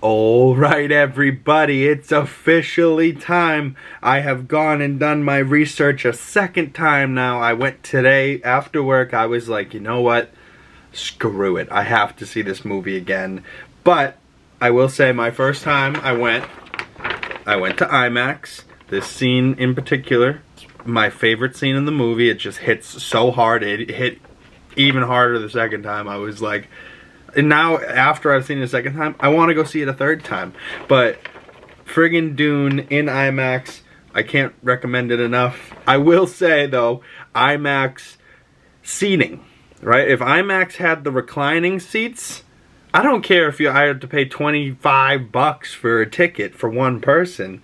Alright everybody, it's officially time. I have gone and done my research a second time now. I went today after work. I was like, you know what? Screw it. I have to see this movie again. But I will say my first time I went to IMAX. This scene in particular, my favorite scene in the movie. It just hits so hard. It hit even harder the second time. I was like, and now, after I've seen it a second time, I want to go see it a third time. But friggin' Dune in IMAX, I can't recommend it enough. I will say, though, IMAX seating, right? If IMAX had the reclining seats, I don't care if I had to pay $25 for a ticket for one person.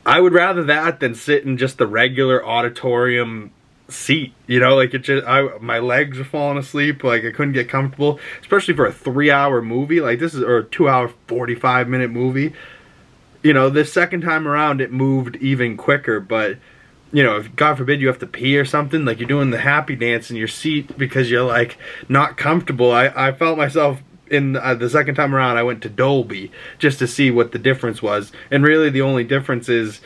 I would rather that than sit in just the regular auditorium seat, you know, like it just, my legs were falling asleep, like I couldn't get comfortable, especially for a 3-hour movie, like this is, or a 2-hour 45-minute movie. You know, this second time around it moved even quicker, but you know, if God forbid you have to pee or something, like you're doing the happy dance in your seat because you're like not comfortable. I felt myself in the second time around. I went to Dolby just to see what the difference was, and really the only difference is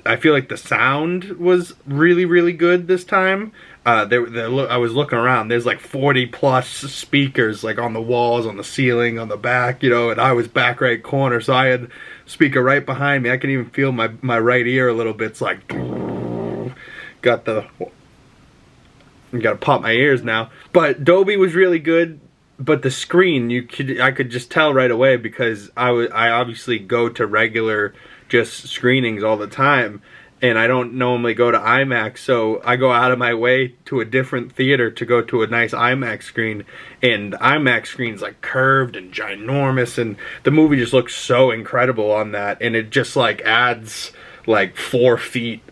I feel like the sound was really, really good this time. I was looking around. There's like 40 plus speakers like on the walls, on the ceiling, on the back, you know, and I was back right corner, so I had a speaker right behind me. I can even feel my right ear a little bit. It's like, gotta pop my ears now. But Dolby was really good. But the screen, I could just tell right away because I obviously go to regular just screenings all the time, and I don't normally go to IMAX, so I go out of my way to a different theater to go to a nice IMAX screen, and IMAX screen's like curved and ginormous, and the movie just looks so incredible on that, and it just like adds like 4 feet,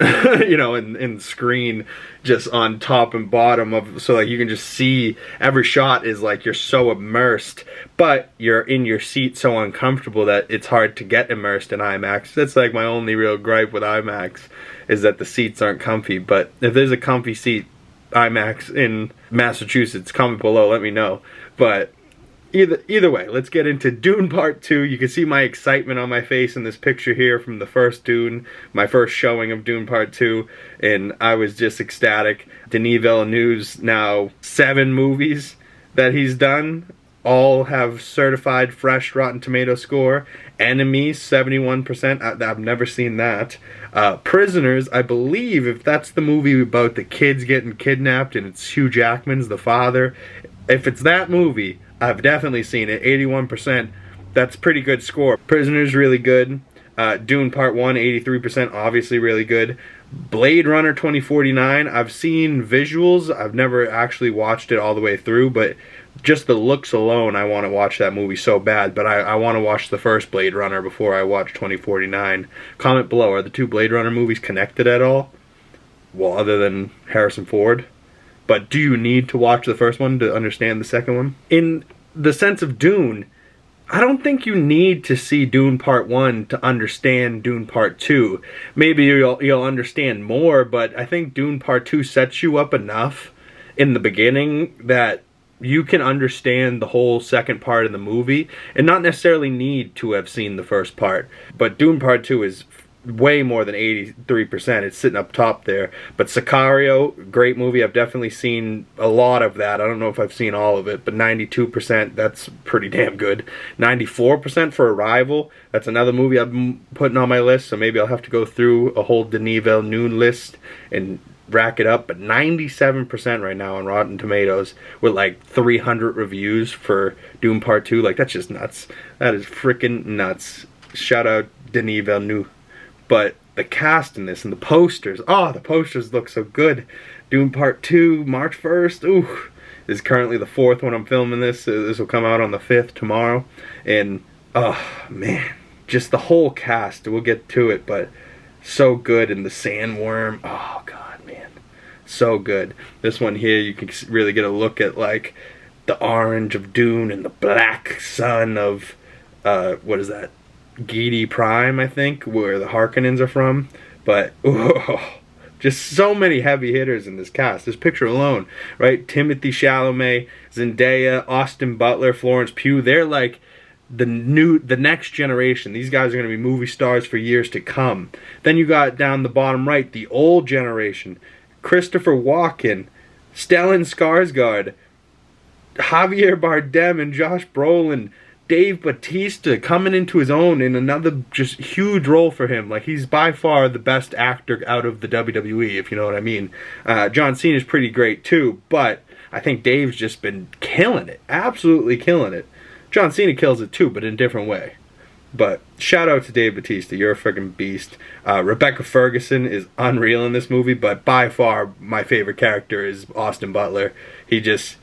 you know, in screen just on top and bottom of, so like you can just see every shot is like you're so immersed, but you're in your seat so uncomfortable that it's hard to get immersed in IMAX. That's like my only real gripe with IMAX, is that the seats aren't comfy. But if there's a comfy seat IMAX in Massachusetts, comment below, let me know. But either way, let's get into Dune Part 2. You can see my excitement on my face in this picture here from the first Dune, my first showing of Dune Part 2, and I was just ecstatic. Denis Villeneuve's now 7 movies that he's done, all have certified fresh Rotten Tomato score. Enemy, 71%, I've never seen that. Prisoners, I believe, if that's the movie about the kids getting kidnapped and it's Hugh Jackman's the father, if it's that movie, I've definitely seen it. 81%. That's pretty good score. Prisoners, really good. Dune Part 1, 83%, obviously really good. Blade Runner 2049, I've seen visuals. I've never actually watched it all the way through, but just the looks alone, I want to watch that movie so bad. But I want to watch the first Blade Runner before I watch 2049. Comment below, are the 2 Blade Runner movies connected at all? Well, other than Harrison Ford. But do you need to watch the first one to understand the second one? In the sense of Dune, I don't think you need to see Dune Part 1 to understand Dune Part 2. Maybe you'll understand more, but I think Dune Part 2 sets you up enough in the beginning that you can understand the whole second part of the movie and not necessarily need to have seen the first part. But Dune Part 2 is way more than 83%. It's sitting up top there. But Sicario, great movie. I've definitely seen a lot of that. I don't know if I've seen all of it, but 92%, that's pretty damn good. 94% for Arrival. That's another movie I've been putting on my list, so maybe I'll have to go through a whole Denis Villeneuve list and rack it up. But 97% right now on Rotten Tomatoes with like 300 reviews for Dune Part 2. Like, that's just nuts. That is freaking nuts. Shout out Denis Villeneuve. But the cast in this and the posters, oh, the posters look so good. Dune Part 2, March 1st, ooh. This is currently the 4th when I'm filming this. This will come out on the 5th tomorrow. And, oh, man, just the whole cast, we'll get to it, but so good. And the sandworm, oh, God, man, so good. This one here, you can really get a look at, like, the orange of Dune and the black sun of, what is that? Gedi Prime, I think, where the Harkonnens are from. But just so many heavy hitters in this cast. This picture alone, right? Timothée Chalamet, Zendaya, Austin Butler, Florence Pugh. They're like the next generation. These guys are going to be movie stars for years to come. Then you got down the bottom right, the old generation. Christopher Walken, Stellan Skarsgård, Javier Bardem and Josh Brolin, Dave Bautista coming into his own in another just huge role for him. Like, he's by far the best actor out of the WWE, if you know what I mean. John Cena's pretty great too, but I think Dave's just been killing it. Absolutely killing it. John Cena kills it too, but in a different way. But shout out to Dave Bautista. You're a freaking beast. Rebecca Ferguson is unreal in this movie, but by far my favorite character is Austin Butler. He just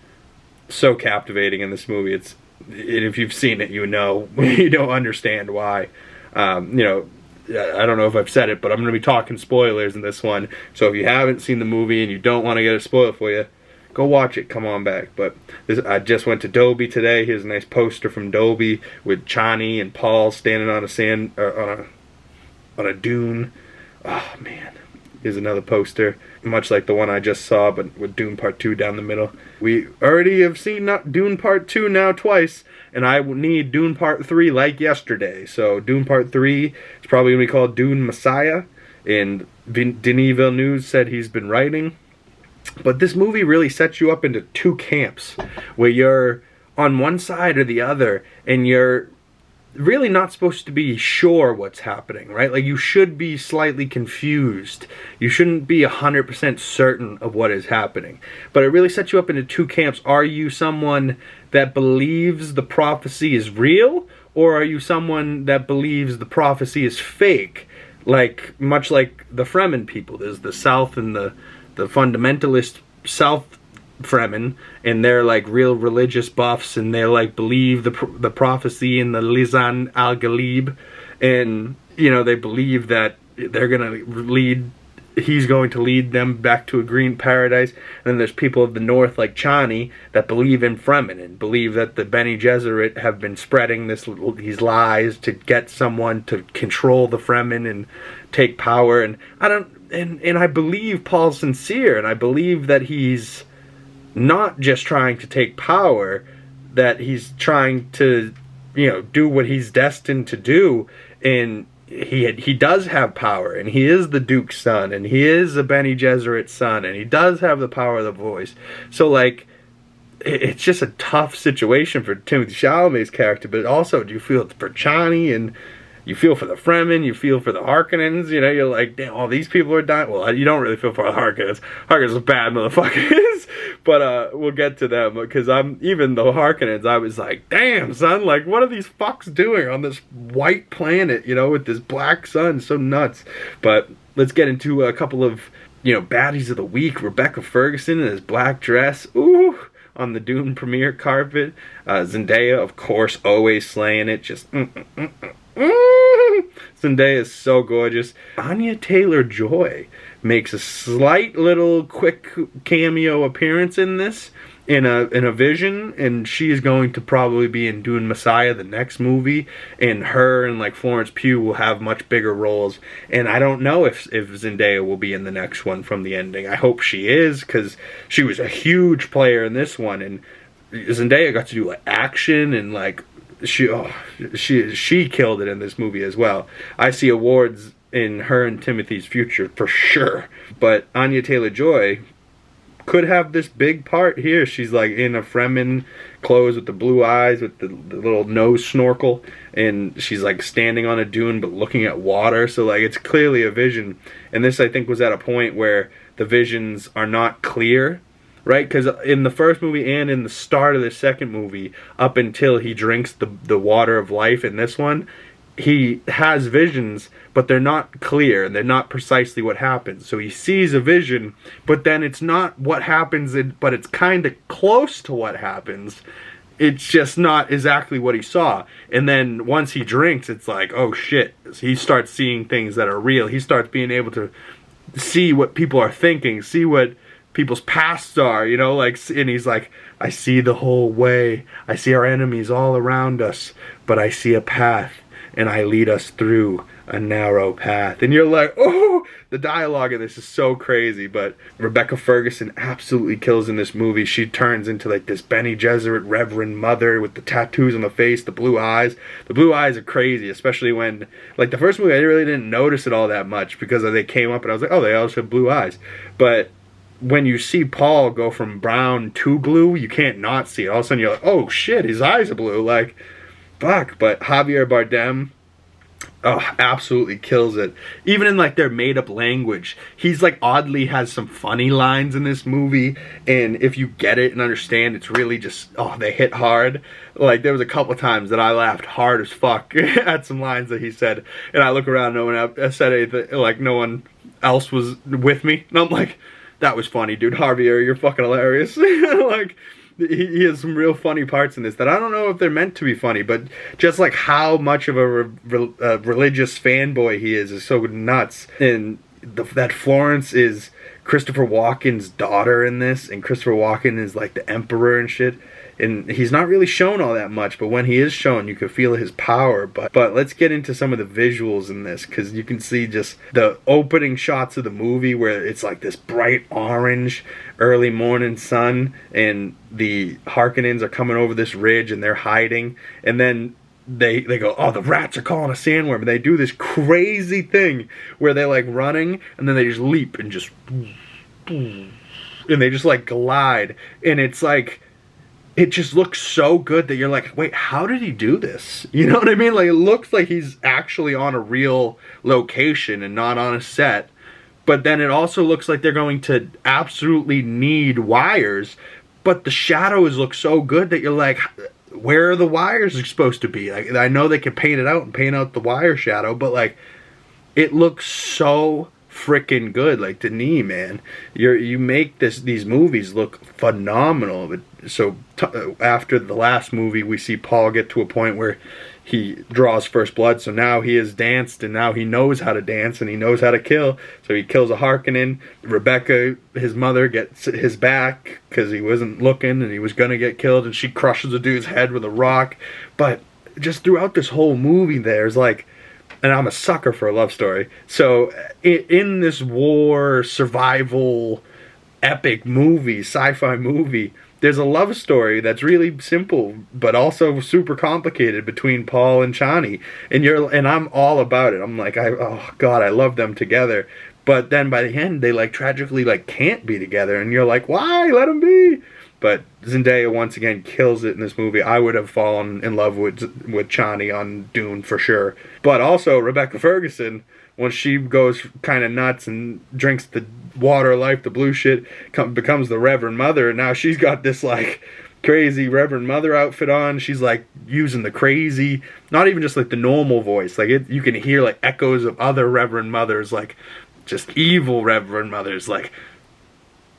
so captivating in this movie. It's, if you've seen it, you know. You don't understand why. You know, I don't know if I've said it, but I'm going to be talking spoilers in this one. So if you haven't seen the movie and you don't want to get it spoiled for you, go watch it, come on back. But I just went to Dolby today. Here's a nice poster from Dolby with Chani and Paul standing on a dune. Oh man, here's another poster, much like the one I just saw, but with Dune Part 2 down the middle. We already have seen Dune Part 2 now twice, and I need Dune Part 3 like yesterday. So Dune Part 3 is probably going to be called Dune Messiah, and Denis Villeneuve said he's been writing. But this movie really sets you up into two camps, where you're on one side or the other, and you're really not supposed to be sure what's happening, right? Like, you should be slightly confused. You shouldn't be 100% certain of what is happening. But it really sets you up into two camps. Are you someone that believes the prophecy is real, or are you someone that believes the prophecy is fake? Like, much like the Fremen people. There's the South and the fundamentalist South Fremen, and they're like real religious buffs, and they like believe the prophecy in the Lisan al-Ghalib, and you know, they believe that they're gonna he's going to lead them back to a green paradise. And then there's people of the north like Chani that believe in Fremen and believe that the Bene Gesserit have been spreading these lies to get someone to control the Fremen and take power. And I believe Paul's sincere, and I believe that he's not just trying to take power, that he's trying to, you know, do what he's destined to do. And he does have power, and he is the Duke's son, and he is a Bene Gesserit son, and he does have the power of the voice. So, like, it's just a tough situation for Timothée Chalamet's character, but also, do you feel for Chani, and you feel for the Fremen, you feel for the Harkonnens, you know, you're like, damn, all these people are dying. Well, you don't really feel for the Harkonnens. Harkonnens are bad motherfuckers. But we'll get to them, because even the Harkonnens, I was like, damn, son, like, what are these fucks doing on this white planet, you know, with this black sun? So nuts. But let's get into a couple of, you know, baddies of the week. Rebecca Ferguson in his black dress. Ooh. On the Dune premiere carpet. Zendaya, of course, always slaying it. Just Zendaya is so gorgeous. Anya Taylor-Joy makes a slight little quick cameo appearance in this, in a vision, and she is going to probably be in Dune Messiah, the next movie, and her and like Florence Pugh will have much bigger roles. And I don't know if Zendaya will be in the next one from the ending. I hope she is, because she was a huge player in this one, and Zendaya got to do like action, and like she killed it in this movie as well. I see awards in her and Timothy's future for sure. But Anya Taylor-Joy could have this big part here. She's like in a Fremen clothes with the blue eyes, with the little nose snorkel, and she's like standing on a dune but looking at water. So like, it's clearly a vision. And this, I think, was at a point where the visions are not clear, right? Because in the first movie and in the start of the second movie, up until he drinks the water of life in this one, he has visions, but they're not clear, and they're not precisely what happens. So he sees a vision, but then it's not what happens, but it's kind of close to what happens. It's just not exactly what he saw. And then once he drinks, it's like, oh shit. So he starts seeing things that are real. He starts being able to see what people are thinking, see what people's pasts are, you know, like, and he's like, I see the whole way. I see our enemies all around us, but I see a path. and I lead us through a narrow path. And you're like, oh, the dialogue of this is so crazy. But Rebecca Ferguson absolutely kills in this movie. She turns into like this Bene Gesserit Reverend Mother with the tattoos on the face, the blue eyes. The blue eyes are crazy, especially when, like, the first movie I really didn't notice it all that much because they came up and I was like, oh, they also have blue eyes. But when you see Paul go from brown to blue, you can't not see it. All of a sudden you're like, oh shit, his eyes are blue. Like, fuck. But Javier Bardem, oh, absolutely kills it. Even in like their made-up language, he's like oddly has some funny lines in this movie, and if you get it and understand, it's really just, oh, they hit hard. Like, there was a couple times that I laughed hard as fuck at some lines that he said, and I look around, no one else said anything, like no one else was with me, and I'm like, that was funny, dude. Javier, you're fucking hilarious. Like, he has some real funny parts in this that I don't know if they're meant to be funny, but just like how much of a religious fanboy he is so nuts. And that Florence is Christopher Walken's daughter in this, and Christopher Walken is like the emperor and shit. And he's not really shown all that much, but when he is shown, you can feel his power. But let's get into some of the visuals in this, because you can see just the opening shots of the movie where it's like this bright orange early morning sun, and the Harkonnens are coming over this ridge and they're hiding, and then they go, oh, the rats are calling a sandworm, and they do this crazy thing where they're like running and then they just leap and just, and they just like glide, and it's like, it just looks so good that you're like, wait, how did he do this? You know what I mean? Like, it looks like he's actually on a real location and not on a set. But then it also looks like they're going to absolutely need wires. But the shadows look so good that you're like, where are the wires supposed to be? Like, I know they can paint it out and paint out the wire shadow, but like, it looks so freaking good. Like, Denis, man, you make these movies look phenomenal. But so after the last movie, we see Paul get to a point where he draws first blood, so now he has danced, and now he knows how to dance, and he knows how to kill, so he kills a Harkonnen. Rebecca, his mother, gets his back, because he wasn't looking, and he was gonna get killed, and she crushes a dude's head with a rock. But just throughout this whole movie, there's like, and I'm a sucker for a love story, so in this war, survival, epic movie, sci-fi movie, there's a love story that's really simple, but also super complicated between Paul and Chani, and I'm all about it. I'm like, oh god, I love them together. But then by the end, they like tragically like can't be together, and you're like, why? Let them be. But Zendaya once again kills it in this movie. I would have fallen in love with Chani on Dune for sure. But also Rebecca Ferguson, when she goes kind of nuts and drinks the water of life, the blue shit, becomes the Reverend Mother, and now she's got this like crazy Reverend Mother outfit on. She's like using the crazy, not even just like the normal voice, like you can hear like echoes of other Reverend Mothers, like just evil Reverend Mothers, like,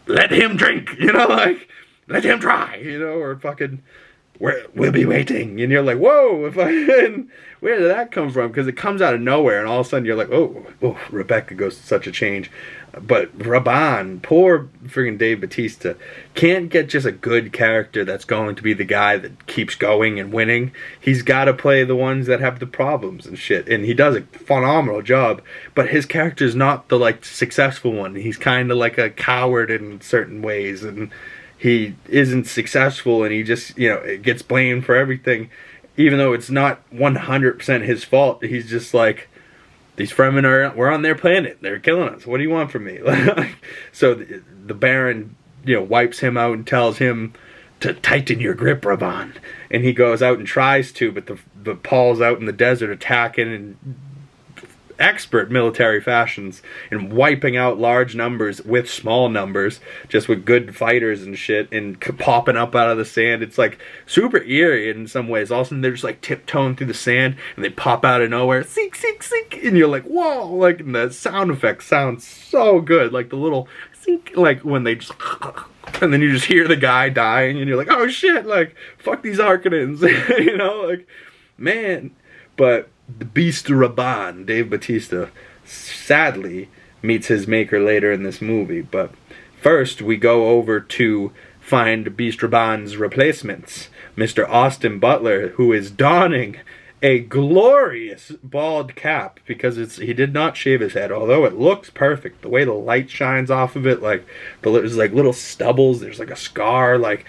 let him drink, you know, like, let him try, you know, or fucking, we'll be waiting, and you're like, whoa, where did that come from? Because it comes out of nowhere, and all of a sudden you're like, oh, Rebecca goes to such a change. But Raban, poor friggin' Dave Bautista, can't get just a good character that's going to be the guy that keeps going and winning. He's got to play the ones that have the problems and shit, and he does a phenomenal job. But his character's not the like successful one. He's kind of like a coward in certain ways, and he isn't successful, and he just, you know, it gets blamed for everything, even though it's not 100% his fault. He's just like, these Fremen we're on their planet, they're killing us, what do you want from me? So the Baron, you know, wipes him out and tells him to tighten your grip, Raban, and he goes out and tries to, but the Paul's out in the desert attacking and expert military fashions and wiping out large numbers with small numbers, just with good fighters and shit, and popping up out of the sand. It's like super eerie in some ways. All of a sudden they're just like tiptoeing through the sand and they pop out of nowhere, sink, sink, sink, and you're like, whoa, like, and the sound effects sound so good, like the little sink, like when they just, and then you just hear the guy dying and you're like, oh shit, like, fuck these Harkonnens, you know, like, man. But the Beast Raban, Dave Bautista, sadly meets his maker later in this movie. But first, we go over to find Beast Raban's replacements, Mr. Austin Butler, who is donning a glorious bald cap, because he did not shave his head, although it looks perfect. The way the light shines off of it, like there's like little stubbles, there's like a scar, like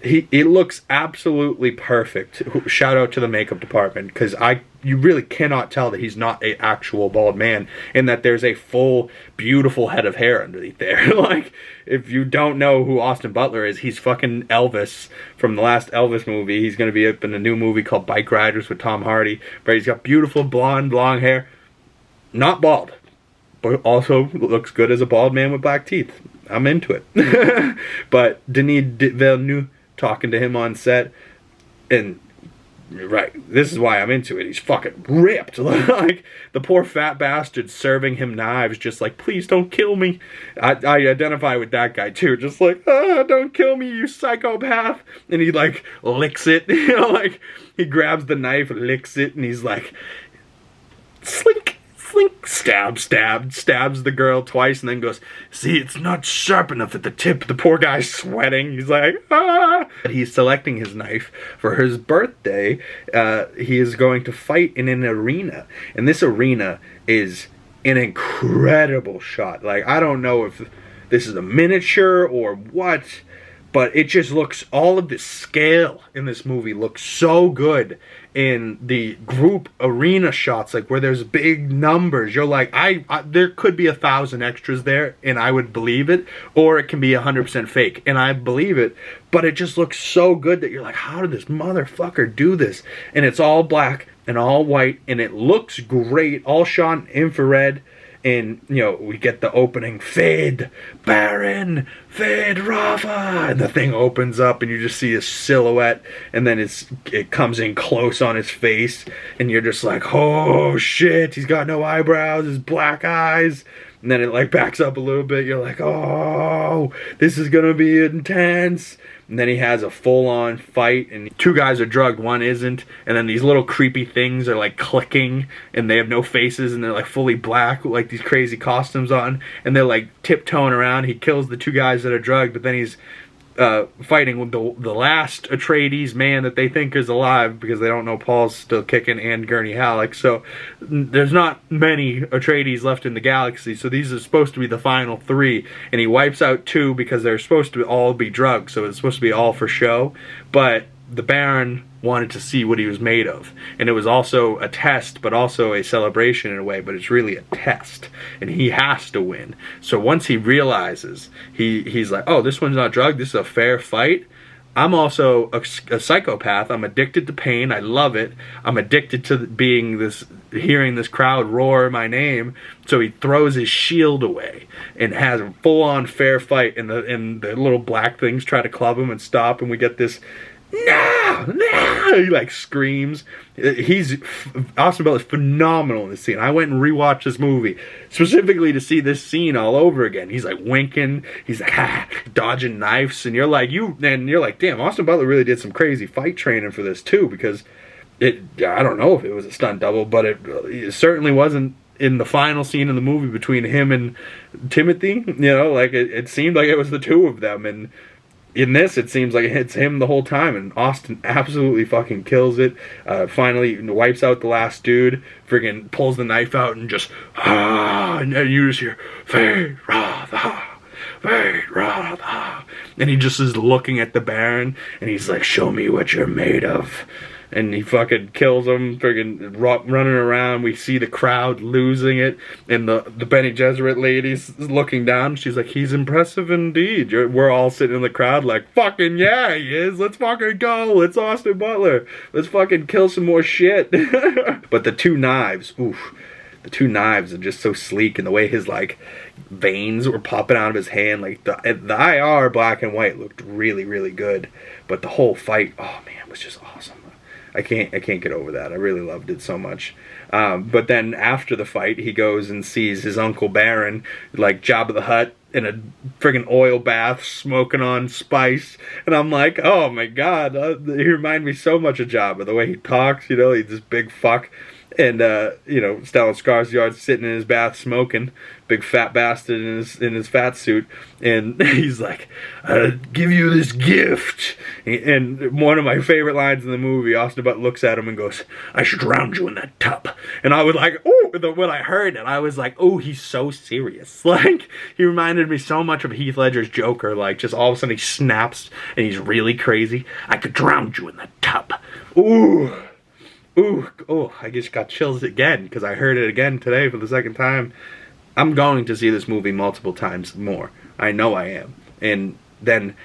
it looks absolutely perfect. Shout out to the makeup department, because you really cannot tell that he's not an actual bald man, and that there's a full, beautiful head of hair underneath there. Like, if you don't know who Austin Butler is, he's fucking Elvis from the last Elvis movie. He's going to be up in a new movie called Bike Riders with Tom Hardy, but he's got beautiful blonde, long hair. Not bald, but also looks good as a bald man with black teeth. I'm into it. But Denis Villeneuve, talking to him on set, and right, this is why I'm into it. He's fucking ripped. Like, the poor fat bastard serving him knives, just like, please don't kill me. I identify with that guy too, just like, don't kill me, you psychopath. And he like licks it, you know, like he grabs the knife, licks it, and he's like, slink, slink, stab, stab, stabs the girl twice, and then goes, see, it's not sharp enough at the tip. The poor guy's sweating. He's like, ah. He's selecting his knife for his birthday. He is going to fight in an arena, and this arena is an incredible shot. Like, I don't know if this is a miniature or what, but it just looks, all of the scale in this movie looks so good. In the group arena shots, like where there's big numbers, you're like, there could be 1,000 extras there, and I would believe it, or it can be 100% fake, and I believe it. But it just looks so good that you're like, how did this motherfucker do this? And it's all black and all white, and it looks great, all shot in infrared. And, you know, we get the opening, Fade, Baron, Fade, Rafa, and the thing opens up, and you just see a silhouette, and then it comes in close on his face, and you're just like, oh shit, he's got no eyebrows, his black eyes. And then it like backs up a little bit, you're like, oh, this is gonna be intense. And then he has a full-on fight, and two guys are drugged, one isn't, and then these little creepy things are like clicking, and they have no faces, and they're like fully black with like these crazy costumes on, and they're like tiptoeing around. He kills the two guys that are drugged, but then he's fighting with the last Atreides man that they think is alive, because they don't know Paul's still kicking and Gurney Halleck. So there's not many Atreides left in the galaxy, so these are supposed to be the final three, and he wipes out two because they're supposed to all be drugged, so it's supposed to be all for show. But the Baron wanted to see what he was made of, and it was also a test, but also a celebration in a way, but it's really a test, and he has to win. So once he realizes, he's like, oh, this one's not drugged, this is a fair fight. I'm also a psychopath. I'm addicted to pain. I love it. I'm addicted to hearing this crowd roar my name. So he throws his shield away and has a full-on fair fight, and the little black things try to club him and stop, and we get this, no, no, he like screams. Austin Butler is phenomenal in this scene. I went and rewatched this movie specifically to see this scene all over again. He's like winking, he's like dodging knives, and you're like, damn, Austin Butler really did some crazy fight training for this too, because I don't know if it was a stunt double, but it certainly wasn't in the final scene in the movie between him and Timothy. You know, like it seemed like it was the two of them, and in this, it seems like it's him the whole time, and Austin absolutely fucking kills it. Finally wipes out the last dude, friggin' pulls the knife out and just, and you just hear, Fade, Ratha, Fade, Ratha. And he just is looking at the Baron, and he's like, show me what you're made of. And he fucking kills him, friggin' running around. We see the crowd losing it, and the Bene Gesserit lady's looking down. She's like, he's impressive indeed. We're all sitting in the crowd like, fucking yeah, he is. Let's fucking go. It's Austin Butler. Let's fucking kill some more shit. But the two knives, oof. The two knives are just so sleek, and the way his like veins were popping out of his hand, like the IR black and white looked really, really good. But the whole fight, oh man, was just awesome. I can't get over that. I really loved it so much. But then after the fight, he goes and sees his Uncle Baron, like Jabba the Hutt, in a friggin' oil bath, smoking on spice. And I'm like, oh my god, he reminded me so much of Jabba. The way he talks, you know, he's this big fuck. And you know, Stellan Skarsgård's sitting in his bath smoking, big fat bastard in his fat suit, and he's like, "I give you this gift." And one of my favorite lines in the movie, Austin Butler looks at him and goes, "I should drown you in that tub." And I was like, "Oh!" When I heard it, I was like, "Oh, he's so serious." Like, he reminded me so much of Heath Ledger's Joker. Like, just all of a sudden he snaps and he's really crazy. "I could drown you in that tub." Ooh. Ooh, oh, I just got chills again because I heard it again today for the second time. I'm going to see this movie multiple times more. I know I am. And then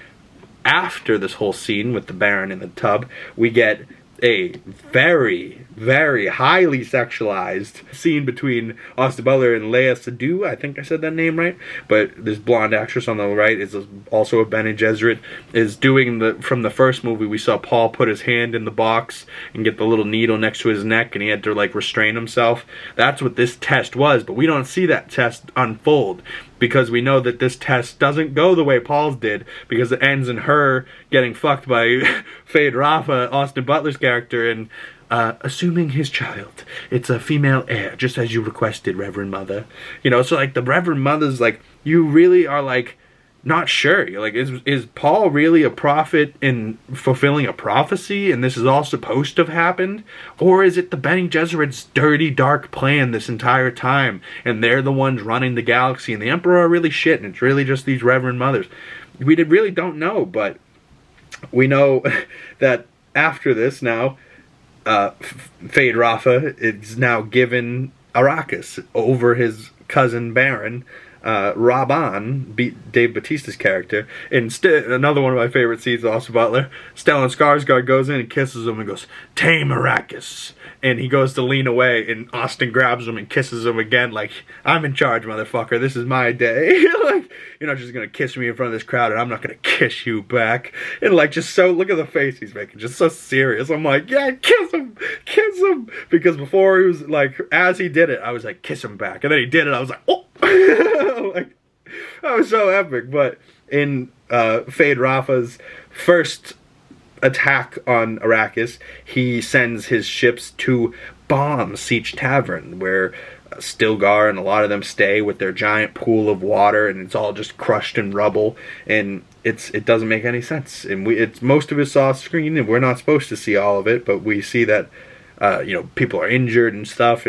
after this whole scene with the Baron in the tub, we get a very, very highly sexualized scene between Austin Butler and Lea Seydoux. I think I said that name right. But this blonde actress on the right is also a Bene Gesserit, is doing from the first movie we saw Paul put his hand in the box and get the little needle next to his neck and he had to like restrain himself. That's what this test was, but we don't see that test unfold, because we know that this test doesn't go the way Paul's did, because it ends in her getting fucked by Fade Rafa, Austin Butler's character, and assuming his child. It's a female heir, just as you requested, Reverend Mother. You know, so like the Reverend Mother's like, you really are like not sure. You're like, is Paul really a prophet in fulfilling a prophecy and this is all supposed to have happened? Or is it the Bene Gesserit's dirty, dark plan this entire time and they're the ones running the galaxy and the Emperor are really shit and it's really just these Reverend Mothers? We really don't know, but we know that after this now, Fade Rafa is now given Arrakis over his cousin Baron, Raban, Dave Bautista's character. And another one of my favorite scenes, Austin Butler, Stellan Skarsgård goes in and kisses him and goes, "Tame Arrakis." And he goes to lean away, and Austin grabs him and kisses him again, like, "I'm in charge, motherfucker. This is my day." Like, you're not just gonna kiss me in front of this crowd, and I'm not gonna kiss you back. And like, just so, look at the face he's making, just so serious. I'm like, yeah, kiss him, kiss him. Because before he was like, as he did it, I was like, kiss him back. And then he did it, I was like, oh. Like, that was so epic. But in Fade Rafa's first attack on Arrakis, he sends his ships to bomb Siege Tavern, where Stilgar and a lot of them stay with their giant pool of water, and it's all just crushed in rubble, and it doesn't make any sense. And it's most of it's off screen, and we're not supposed to see all of it, but we see that you know, people are injured and stuff,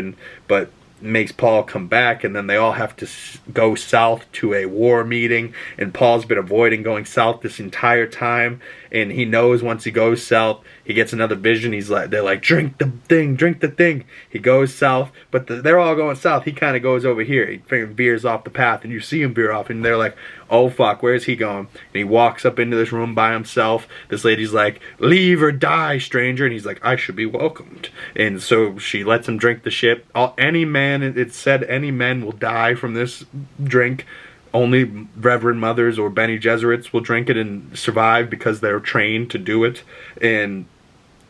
but makes Paul come back, and then they all have to go south to a war meeting, and Paul's been avoiding going south this entire time, and he knows once he goes south, he gets another vision. They're like, drink the thing, drink the thing. He goes south, but they're all going south. He kind of goes over here. He veers off the path, and you see him veer off, and they're like, oh fuck, where's he going? And he walks up into this room by himself. This lady's like, leave or die, stranger. And he's like, I should be welcomed. And so she lets him drink the ship. Any man, it said any men will die from this drink. Only Reverend Mothers or Bene Gesserits will drink it and survive because they're trained to do it. And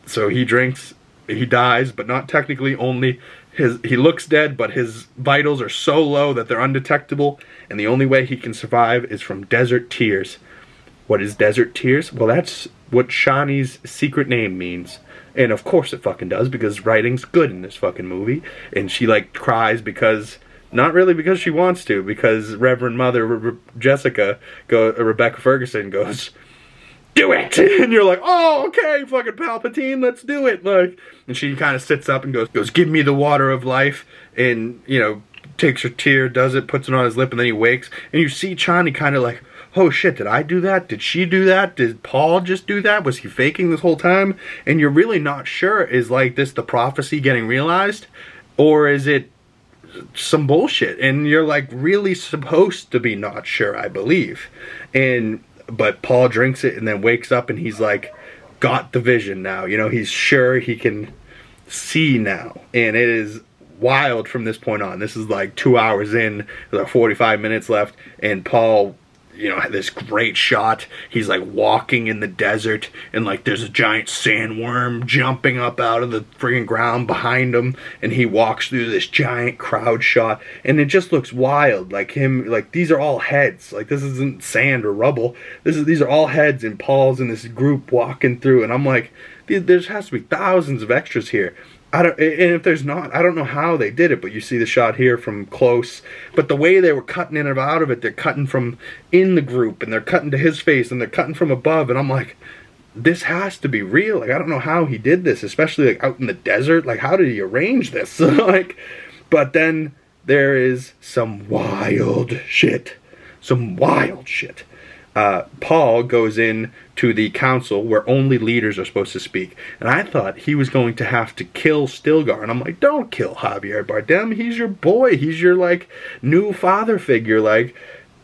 so he drinks, he dies, but not technically. Only he looks dead, but his vitals are so low that they're undetectable, and the only way he can survive is from desert tears. What is desert tears? Well, that's what Shani's secret name means. And of course it fucking does, because writing's good in this fucking movie. And she like cries because, not really because she wants to, because Reverend Mother Rebecca Ferguson goes, do it! And you're like, oh, okay, fucking Palpatine, let's do it. Like, and she kind of sits up and goes, give me the water of life. And, you know, takes her tear, does it, puts it on his lip, and then he wakes. And you see Chani kind of like, oh shit, did I do that? Did she do that? Did Paul just do that? Was he faking this whole time? And you're really not sure, is like this the prophecy getting realized? Or is it some bullshit? And you're like really supposed to be not sure, I believe. But Paul drinks it and then wakes up and he's like, got the vision now. You know, he's sure he can see now. And it is wild from this point on. This is like 2 hours in, there's like 45 minutes left, and Paul, you know, had this great shot. He's like walking in the desert, and like there's a giant sandworm jumping up out of the friggin' ground behind him, and he walks through this giant crowd shot, and it just looks wild. Like him, like these are all heads. Like this isn't sand or rubble. These are all heads, and Paul's in this group walking through, and I'm like, there has to be thousands of extras here. I don't, and if there's not, I don't know how they did it, but you see the shot here from close. But the way they were cutting in and out of it, they're cutting from in the group, and they're cutting to his face, and they're cutting from above, and I'm like, this has to be real. Like, I don't know how he did this, especially like out in the desert. Like, how did he arrange this? Like, but then there is some wild shit. Some wild shit. Paul goes in to the council where only leaders are supposed to speak. And I thought he was going to have to kill Stilgar. And I'm like, don't kill Javier Bardem. He's your boy. He's your, like, new father figure. Like,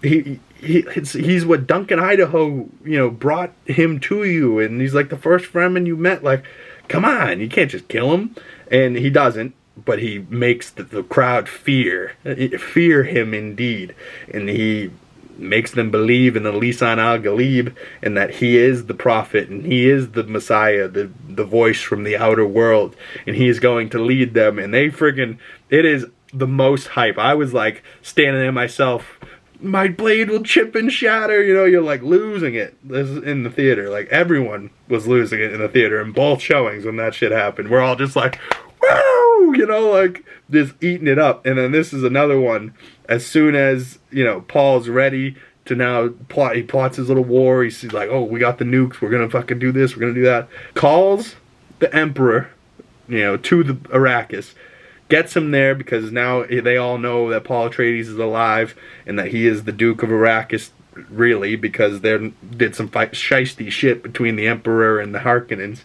he's what Duncan Idaho, you know, brought him to you. And he's, like, the first Fremen you met. Like, come on. You can't just kill him. And he doesn't. But he makes the crowd fear him indeed. And he makes them believe in the Lisan al-Ghalib, and that he is the prophet, and he is the Messiah, the voice from the outer world, and he is going to lead them. And they friggin', it is the most hype. I was like standing there myself, my blade will chip and shatter, you know, you're like losing it. This is in the theater, like everyone was losing it in the theater in both showings when that shit happened. We're all just like, woo, you know, like just eating it up. And then this is another one. As soon as, you know, Paul's ready to now plot, he plots his little war. He's like, oh, we got the nukes. We're going to fucking do this. We're going to do that. Calls the Emperor, you know, to the Arrakis. Gets him there because now they all know that Paul Atreides is alive and that he is the Duke of Arrakis, really, because they did some shiesty shit between the Emperor and the Harkonnens.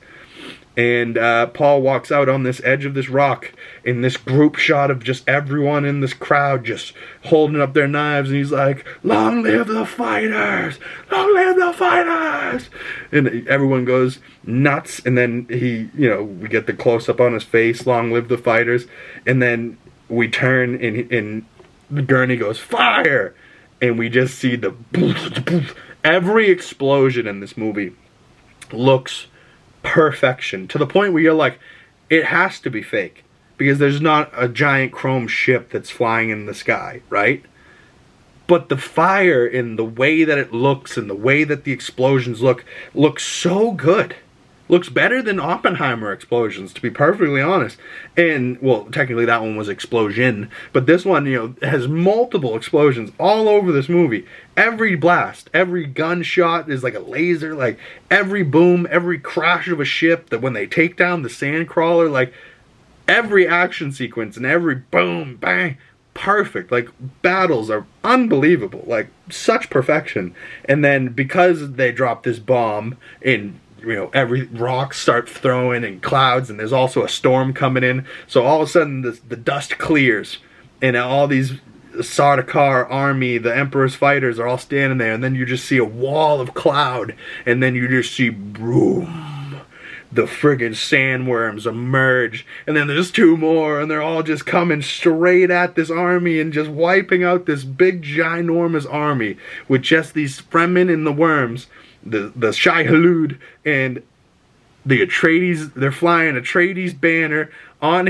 And Paul walks out on this edge of this rock in this group shot of just everyone in this crowd just holding up their knives. And he's like, long live the fighters! Long live the fighters! And everyone goes nuts. And then he, you know, we get the close-up on his face, long live the fighters. And then we turn and Gurney goes, fire! And we just see the... Every explosion in this movie looks perfection, to the point where you're like, it has to be fake, because there's not a giant chrome ship that's flying in the sky, right? But the fire and the way that it looks and the way that the explosions looks so good. Looks better than Oppenheimer explosions, to be perfectly honest. And, well, technically that one was explosion, but this one, you know, has multiple explosions all over this movie. Every blast, every gunshot is like a laser, like every boom, every crash of a ship, that when they take down the sandcrawler, like every action sequence and every boom, bang, perfect. Like, battles are unbelievable, like such perfection. And then because they drop this bomb in, you know, every rock starts throwing and clouds, and there's also a storm coming in, so all of a sudden the dust clears and all these Sardaukar army, the Emperor's fighters, are all standing there, and then you just see a wall of cloud, and then you just see boom, the friggin' sandworms emerge, and then there's two more, and they're all just coming straight at this army and just wiping out this big ginormous army with just these Fremen and the worms. The Shai Hulud and the Atreides, they're flying Atreides banner on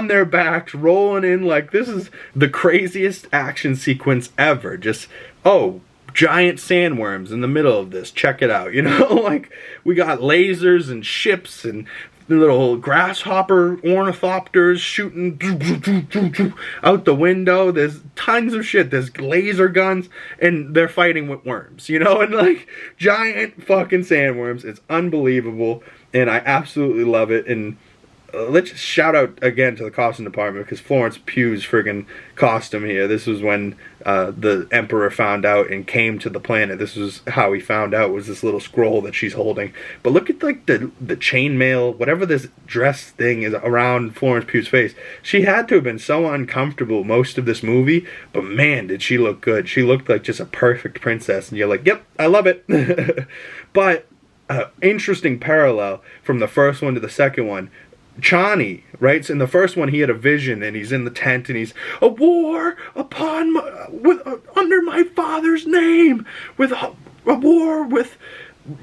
their backs, rolling in. Like, this is the craziest action sequence ever. Just, oh, giant sandworms in the middle of this. Check it out, you know? Like, we got lasers and ships and little grasshopper ornithopters shooting out the window. There's tons of shit. There's laser guns, and they're fighting with worms, you know, and like giant fucking sandworms. It's unbelievable, and I absolutely love it. And let's just shout out again to the costume department, because Florence Pugh's friggin' costume here, this was when the Emperor found out and came to the planet. This was how he found out, was this little scroll that she's holding. But look at like the chainmail, whatever this dress thing is around Florence Pugh's face. She had to have been so uncomfortable most of this movie, but man, did she look good. She looked like just a perfect princess, and you're like, yep, I love it. But interesting parallel from the first one to the second one. Chani, right? So in the first one, he had a vision, and he's in the tent, and he's a war upon under my father's name, with a war with,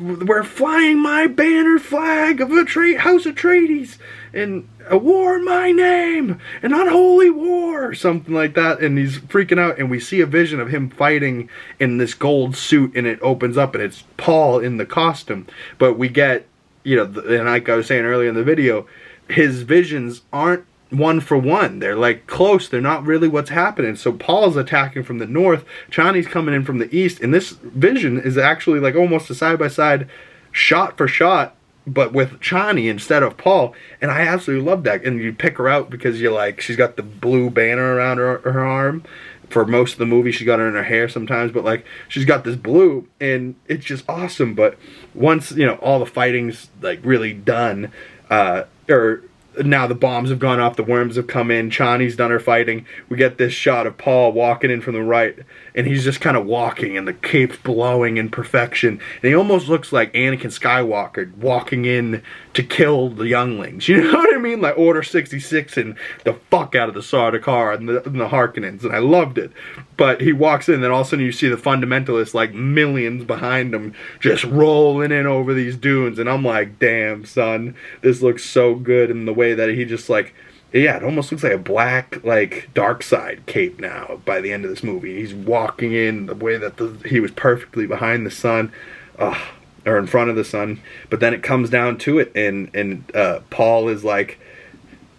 we're flying my banner flag of House Atreides, and a war in my name, an unholy war, or something like that. And he's freaking out, and we see a vision of him fighting in this gold suit, and it opens up, and it's Paul in the costume. But we get, you know, and like I was saying earlier in the video, his visions aren't one for one. They're like close. They're not really what's happening. So Paul's attacking from the north, Chani's coming in from the east, and this vision is actually like almost a side-by-side shot for shot, but with Chani instead of Paul. And I absolutely love that. And you pick her out because you're like, she's got the blue banner around her arm. For most of the movie, she got it in her hair sometimes, but like she's got this blue, and it's just awesome. But once, you know, all the fighting's like really done, or now the bombs have gone off, the worms have come in, Chani's done her fighting, we get this shot of Paul walking in from the right, and he's just kind of walking, and the cape's blowing in perfection, and he almost looks like Anakin Skywalker walking in to kill the younglings, you know what I mean? Like Order 66 and the fuck out of the Sardaukar and the Harkonnens, and I loved it. But he walks in, and then all of a sudden you see the fundamentalists, like millions behind him, just rolling in over these dunes, and I'm like, damn, son, this looks so good in the way that he just like, yeah, it almost looks like a black, like, dark side cape now by the end of this movie. He's walking in the way that he was perfectly behind the sun, or in front of the sun. But then it comes down to it, and Paul is like,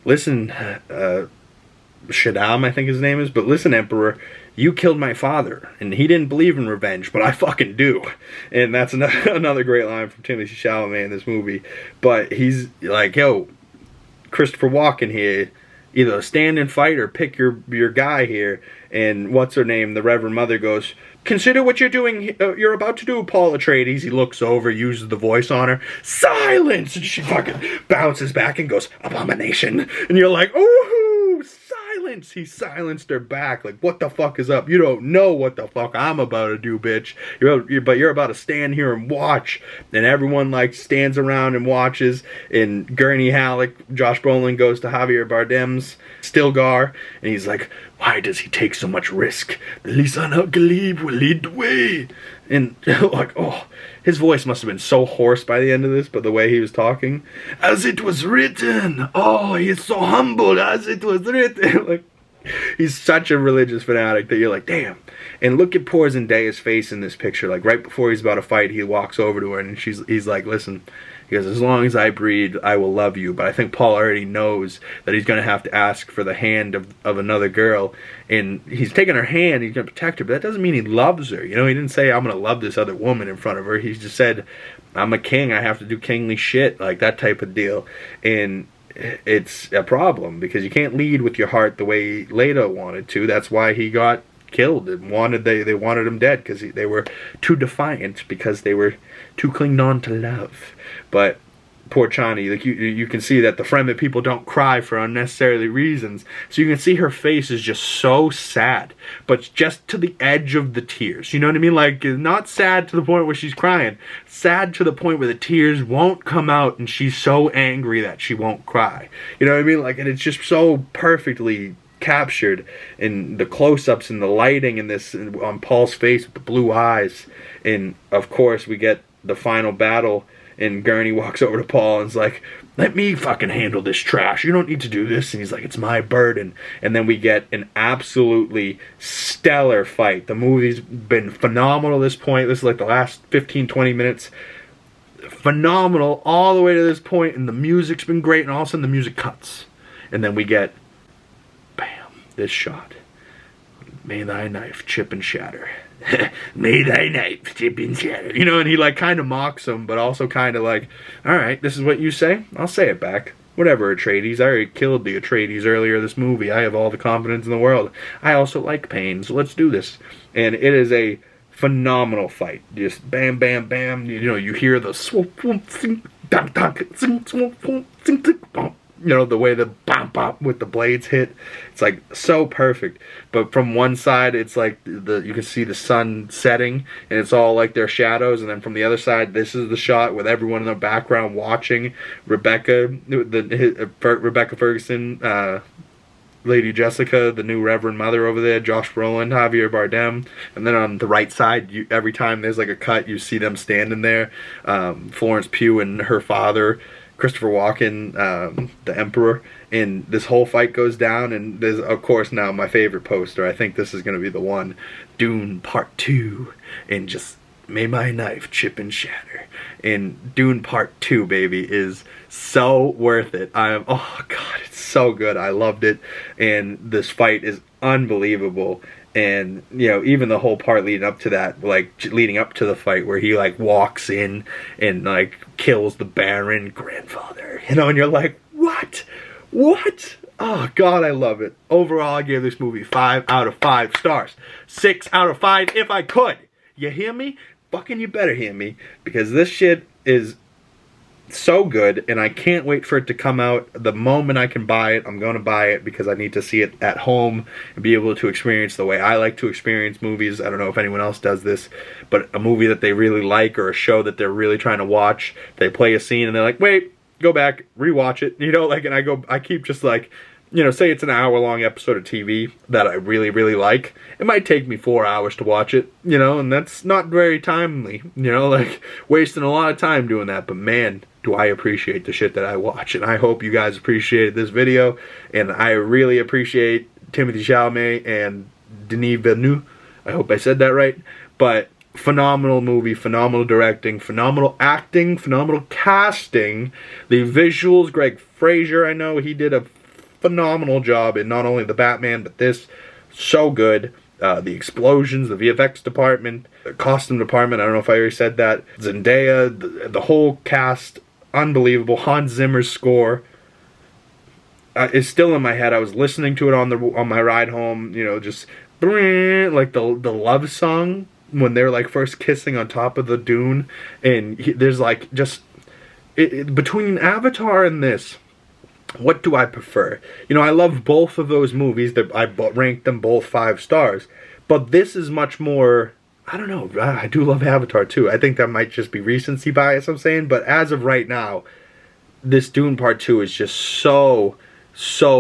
listen, Shaddam, I think his name is, but listen, Emperor, you killed my father, and he didn't believe in revenge, but I fucking do. And that's another great line from Timothée Chalamet in this movie. But he's like, yo, Christopher Walken here, either stand and fight or pick your guy here. And what's her name, the Reverend Mother, goes, consider what you're doing, you're about to do, Paul Atreides. He looks over, uses the voice on her, silence, and she fucking bounces back and goes, abomination. And you're like, ooh, silence. He silenced her back, like, what the fuck is up? You don't know what the fuck I'm about to do, bitch. But you're about to stand here and watch. And everyone, like, stands around and watches. And Gurney Halleck, Josh Brolin, goes to Javier Bardem's Stilgar, and he's like, why does he take so much risk? The Lisan al-Ghalib will lead the way. And like, oh, his voice must have been so hoarse by the end of this, but the way he was talking, as it was written. Oh, he's so humble, as it was written. Like, he's such a religious fanatic that you're like, damn. And look at poor Zendaya's face in this picture. Like, right before he's about to fight, he walks over to her, and he's like, listen, he goes, as long as I breathe, I will love you. But I think Paul already knows that he's going to have to ask for the hand of another girl. And he's taking her hand, he's going to protect her. But that doesn't mean he loves her. You know, he didn't say, I'm going to love this other woman in front of her. He just said, I'm a king, I have to do kingly shit. Like, that type of deal. And it's a problem, because you can't lead with your heart the way Leto wanted to. That's why he got killed and they wanted him dead, because they were too defiant, because they were too clinged on to love. But poor Chani, like you can see that the Fremen people don't cry for unnecessary reasons, so you can see her face is just so sad, but just to the edge of the tears, you know what I mean? Like, not sad to the point where she's crying, sad to the point where the tears won't come out and she's so angry that she won't cry, you know what I mean? Like, and it's just so perfectly captured in the close-ups and the lighting in this, on Paul's face with the blue eyes. And of course we get the final battle, and Gurney walks over to Paul and is like, let me fucking handle this trash, you don't need to do this. And he's like, it's my burden. And then we get an absolutely stellar fight. The movie's been phenomenal at this point. This is like the last 15-20 minutes, phenomenal all the way to this point, and the music's been great, and all of a sudden the music cuts, and then we get, bam, this shot. May thy knife chip and shatter. May thy knife chip and shatter. You know, and he like kind of mocks him, but also kind of like, alright, this is what you say? I'll say it back. Whatever, Atreides. I already killed the Atreides earlier this movie. I have all the confidence in the world. I also like pain, so let's do this. And it is a phenomenal fight. Just bam, bam, bam. You know, you hear the swoop, swoop, zing, dunk, dunk, zing, swoop, swoop, zing, zing, bump. You know, the way the bop bop with the blades hit, it's like so perfect. But from one side, it's like you can see the sun setting, and it's all like their shadows. And then from the other side, this is the shot with everyone in the background watching. Rebecca Ferguson, Lady Jessica, the new Reverend Mother over there, Josh Brolin, Javier Bardem. And then on the right side, every time there's like a cut, you see them standing there. Florence Pugh and her father, Christopher Walken, the Emperor, and this whole fight goes down, and there's, of course, now my favorite poster. I think this is going to be the one, Dune Part 2, and just may my knife chip and shatter. And Dune Part 2, baby, is so worth it. Oh god, it's so good. I loved it. And this fight is unbelievable. And, you know, even the whole part leading up to that, like, leading up to the fight where he, like, walks in and, like, kills the Baron grandfather, you know, and you're like, what? What? Oh, God, I love it. Overall, I gave this movie 5 out of 5 stars. 6 out of 5 if I could. You hear me? Fucking you better hear me. Because this shit is so good, and I can't wait for it to come out. The moment I can buy it, I'm going to buy it because I need to see it at home and be able to experience the way I like to experience movies. I don't know if anyone else does this, but a movie that they really like or a show that they're really trying to watch, they play a scene and they're like, wait, go back, rewatch it, you know, like, and I keep just like, you know, say it's an hour-long episode of TV that I really, really like. It might take me 4 hours to watch it, you know, and that's not very timely, you know, like, wasting a lot of time doing that. But man, do I appreciate the shit that I watch. And I hope you guys appreciated this video. And I really appreciate Timothée Chalamet and Denis Villeneuve. I hope I said that right. But phenomenal movie, phenomenal directing, phenomenal acting, phenomenal casting. The visuals, Greg Fraser, I know he did a phenomenal job in not only the Batman, but this. So good. The explosions, the VFX department, the costume department, I don't know if I already said that. Zendaya, the whole cast, unbelievable. Hans Zimmer's score is still in my head. I was listening to it on my ride home, you know, just like the love song when they're like first kissing on top of the dune, and there's like just between Avatar and this, what do I prefer? You know, I love both of those movies. That I ranked them both 5 stars. But this is much more, I don't know, I do love Avatar too. I think that might just be recency bias, I'm saying. But as of right now, this Dune Part 2 is just so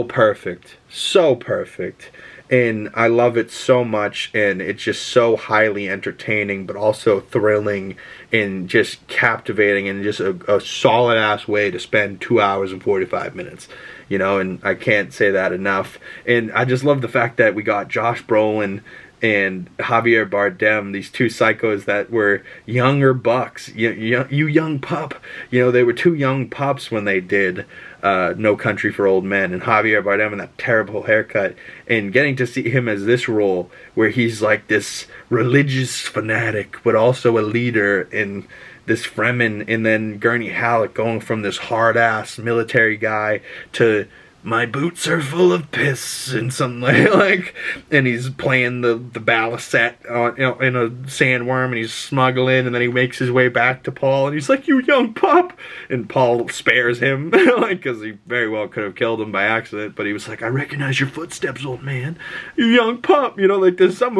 perfect. So perfect. And I love it so much, and it's just so highly entertaining, but also thrilling and just captivating, and just a solid-ass way to spend 2 hours and 45 minutes. You know, and I can't say that enough. And I just love the fact that we got Josh Brolin and Javier Bardem, these two psychos that were younger bucks. You young pup. You know, they were 2 young pups when they did No Country for Old Men, and Javier Bardem and that terrible haircut, and getting to see him as this role where he's like this religious fanatic but also a leader, in this Fremen, and then Gurney Halleck going from this hard-ass military guy to my boots are full of piss and something like, and he's playing the balisette on, you know, in a sandworm, and he's smuggling, and then he makes his way back to Paul, and he's like, you young pup, and Paul spares him, like, because he very well could have killed him by accident, but he was like, I recognize your footsteps, old man, you young pup, you know, like, there's some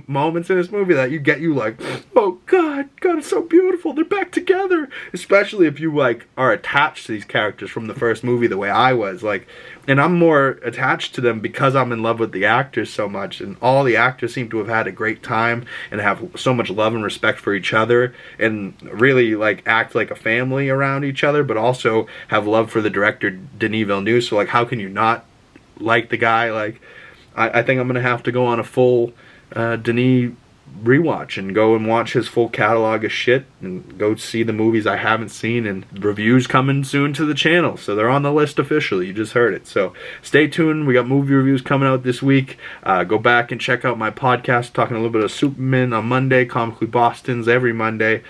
moments in this movie that you get you like, oh God, it's so beautiful, they're back together, especially if you, like, are attached to these characters from the first movie the way I was, like, and I'm more attached to them because I'm in love with the actors so much, and all the actors seem to have had a great time and have so much love and respect for each other, and really like act like a family around each other, but also have love for the director Denis Villeneuve. So like, how can you not like the guy? Like, I think I'm gonna have to go on a full Denis rewatch and go and watch his full catalog of shit and go see the movies I haven't seen, and reviews coming soon to the channel, so they're on the list officially. You just heard it, so stay tuned. We got movie reviews coming out this week. Go back and check out my podcast talking a little bit of Superman on Monday, Comically Boston's every Monday.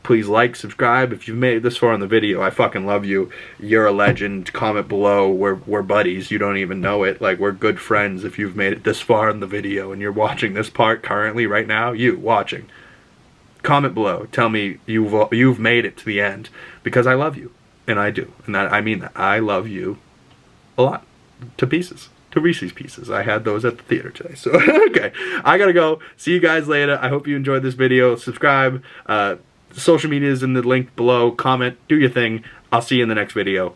Please like, subscribe if you've made it this far on the video. I fucking love you. You're a legend. Comment below. We're buddies. You don't even know it. Like, we're good friends if you've made it this far in the video and you're watching this part currently right now. You watching, comment below, tell me you've made it to the end, because I love you, and I do, and that I mean that. I love you a lot, to pieces, to Reese's Pieces. I had those at the theater today, so okay, I gotta go. See you guys later. I hope you enjoyed this video. Subscribe. Social media is in the link below. Comment, do your thing. I'll see you in the next video.